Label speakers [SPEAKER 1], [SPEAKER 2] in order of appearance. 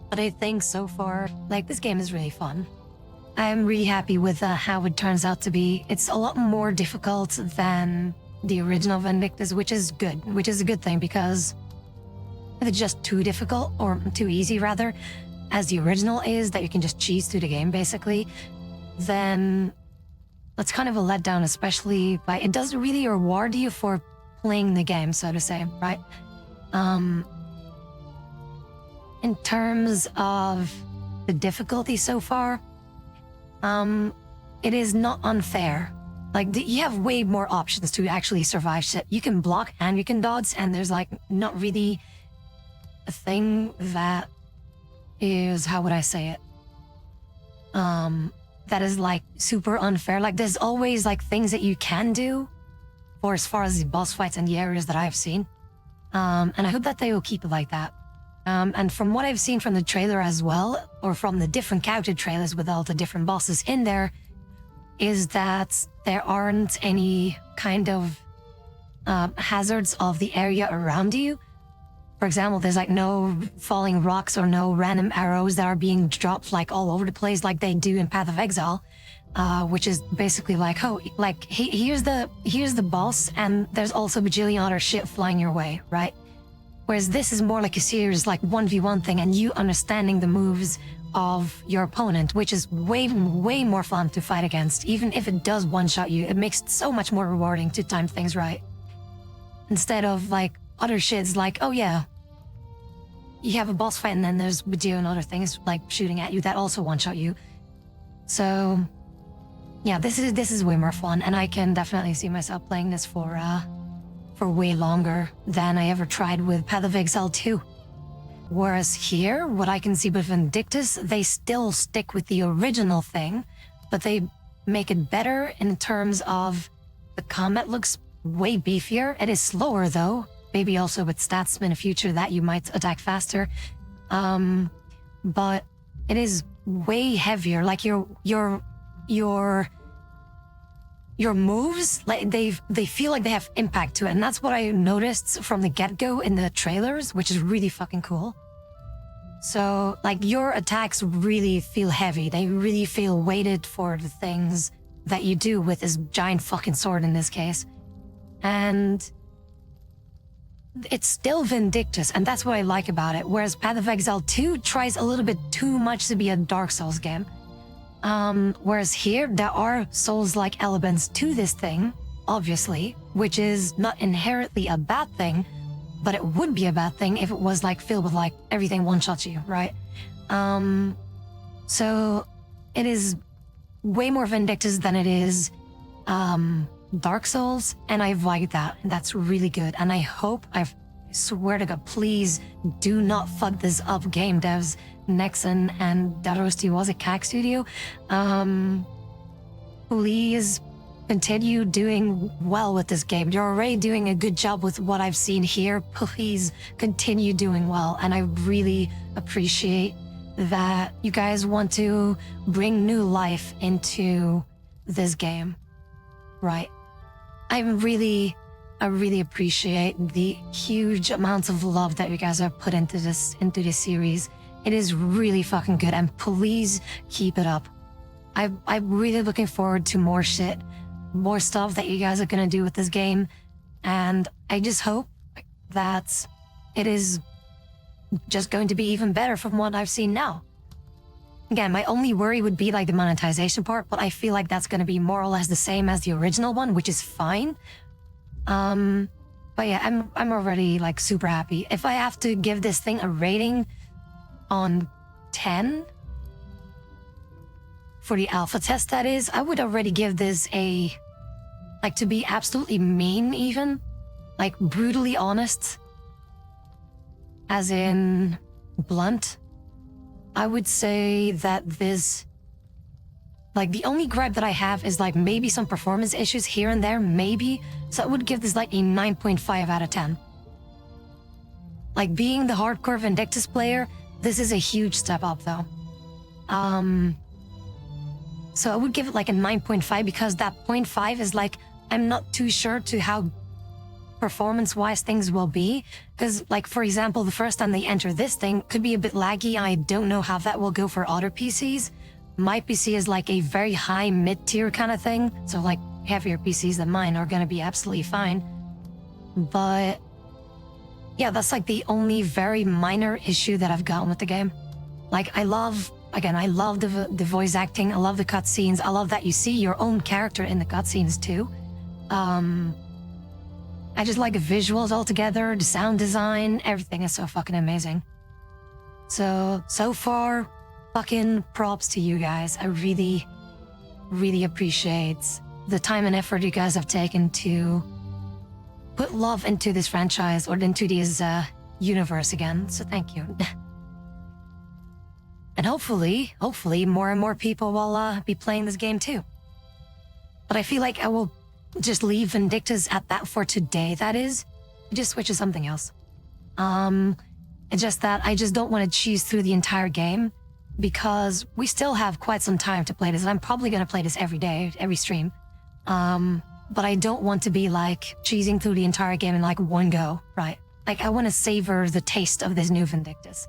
[SPEAKER 1] But I think so far, like, this game is really fun. I'm really happy with how it turns out to be. It's a lot more difficult than the original Vindictus, which is good, which is a good thing, because if it's just too difficult, or too easy rather, as the original is, that you can just cheese through the game basically, then that's kind of a letdown, especially by, it doesn't really reward you for playing the game, so to say, right? In terms of the difficulty so far, it is not unfair. Like, you have way more options to actually survive shit. You can block and you can dodge, and there's like not really a thing that is, how would I say it? That is like super unfair. Like, there's always like things that you can do for as far as the boss fights and the areas that I've seen. And I hope that they will keep it like that. And from what I've seen from the trailer as well, or from the different character trailers with all the different bosses in there, is that there aren't any kind of hazards of the area around you. For example, there's like no falling rocks or no random arrows that are being dropped like all over the place like they do in Path of Exile, which is basically like, oh, like here's the boss, and there's also a bajillion other shit flying your way, right? Whereas this is more like a serious like 1v1 thing, and you understanding the moves of your opponent, which is way more fun to fight against. Even if it does one-shot you, it makes it so much more rewarding to time things right. Instead of like other shits like, oh yeah, you have a boss fight and then there's bajillion other things like shooting at you that also one-shot you. So yeah, this is way more fun, and I can definitely see myself playing this for way longer than I ever tried with Path of Exile 2. Whereas here, what I can see with Vindictus, they still stick with the original thing, but they make it better in terms of the combat looks way beefier. It is slower though, maybe also with stats in the future that you might attack faster. But it is way heavier. Like your moves, like they feel like they have impact to it, and that's what I noticed from the get-go in the trailers, which is really fucking cool. So like your attacks really feel heavy. They really feel weighted for the things that you do with this giant fucking sword in this case. And it's still Vindictus, and that's what I like about it. Whereas Path of Exile 2 tries a little bit too much to be a Dark Souls game. Whereas here, there are Souls-like elements to this thing, obviously, which is not inherently a bad thing, but it would be a bad thing if it was like filled with like everything one-shots you, right? So it is way more Vindictus than it is Dark Souls, and I like that, and that's really good. And I hope, I swear to God, please do not fuck this up, game devs. Nexon and Darosti was a CAC studio. Please continue doing well with this game. You're already doing a good job with what I've seen here. Please continue doing well. And I really appreciate that you guys want to bring new life into this game. Right. I really appreciate the huge amounts of love that you guys have put into this series. It is really fucking good, and please keep it up. I'm really looking forward to more shit, more stuff that you guys are gonna do with this game, and I just hope that it is just going to be even better from what I've seen now. Again, my only worry would be like the monetization part, but I feel like that's gonna be more or less the same as the original one, which is fine. But yeah, I'm already like super happy. If I have to give this thing a rating on 10 for the alpha test, that is, I would already give this a, like, to be absolutely mean even, like brutally honest, as in blunt, I would say that this, like, the only gripe that I have is like maybe some performance issues here and there, maybe, so I would give this like a 9.5 out of 10. Like, being the hardcore Vindictus player, this is a huge step up though. So I would give it like a 9.5, because that 0.5 is like, I'm not too sure to how performance-wise things will be. Because, like, for example, the first time they enter this thing could be a bit laggy. I don't know how that will go for other PCs. My PC is like a very high mid-tier kind of thing, so like heavier PCs than mine are gonna be absolutely fine. But yeah, that's like the only very minor issue that I've gotten with the game. Like, I love the voice acting, I love the cutscenes, I love that you see your own character in the cutscenes too. I just like the visuals altogether, the sound design, everything is so fucking amazing. So far, fucking props to you guys. I really, really appreciate the time and effort you guys have taken to put love into this franchise or into this universe again, so thank you. And hopefully more and more people will be playing this game too. But I feel like I will just leave Vindictus at that for today, that is. Just switch to something else. It's just that I just don't want to cheese through the entire game because we still have quite some time to play this, and I'm probably going to play this every day, every stream. But I don't want to be like cheesing through the entire game in like one go, right? Like, I want to savor the taste of this new Vindictus.